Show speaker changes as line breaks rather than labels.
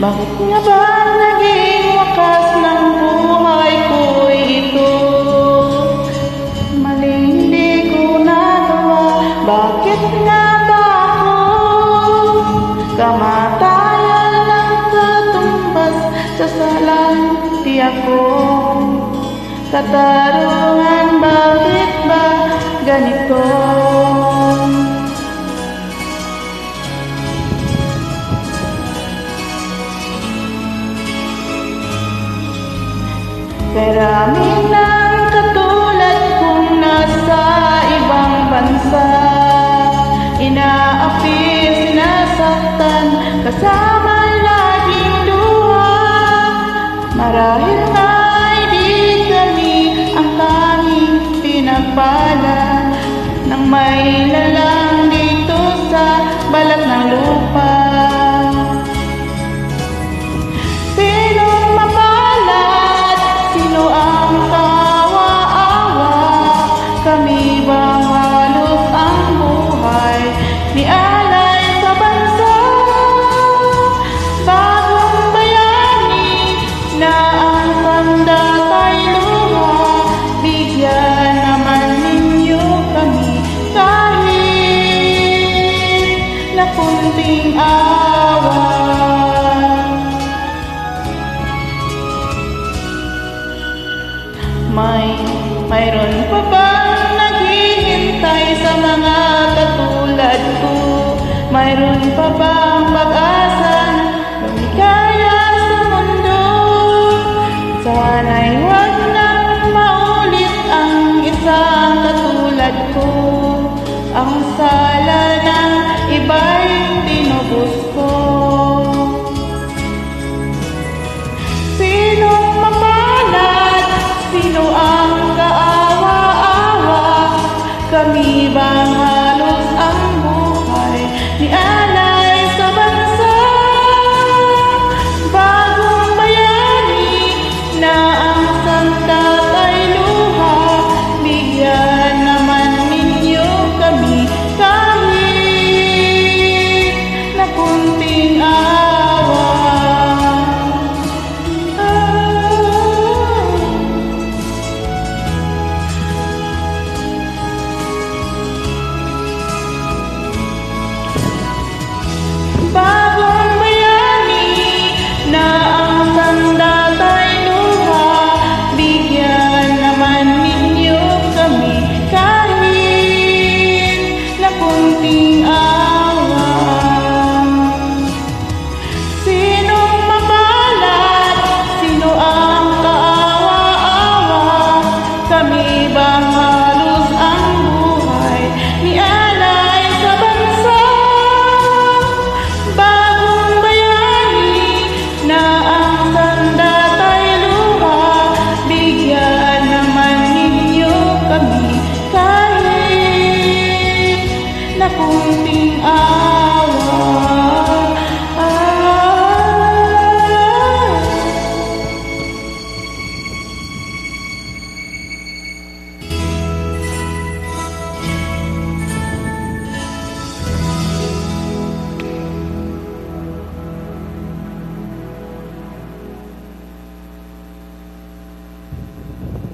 Bakit nga ba naging wakas ng buhay ko'y ito? Mali hindi ko nagawa, bakit nga ba ako? Kamatayan lang katumbas sa salanti ako. Katarungan, bakit ba ganito? Karami ng katulad kong nasa ibang bansa, inaapi, sinasaktan, kasama laging luha. Marahil nga'y di kami ang tanging pinagpala ng may lalang dito sa balat ng lupa. Kami bang halos ang buhay ni alay sa bansa? Bagong bayani na ang sandat ay luha, bigyan naman ninyo kami kahit na kunting awa. Mayroon pa bang naghihintay sa mga katulad ko? Mayroon pa bang pag-asa na lumikaya sa mundo? Sana'y huwag nang maulit ang isang katulad ko. Ang sala ng iba'y tinubos ko. Sinong mapalad? Sino ang kaawa-awa? Kami bang halos ang buhay ni alay sa bansa? Bagong bayani na ang sandat ay luha, bigyan naman ninyo kami kahit na kunting awa. Bagong bayani na ang sandat ay luha, bigyan naman ninyo kami kahit na kunting awa. Sinong mapalad? Sino ang kaawa-awa? Kami bang halos ang buhay ni alay sa bansa? Bagong bayani na ang sandat ay luha, bigyan naman ninyo kami kahit na kunting awa.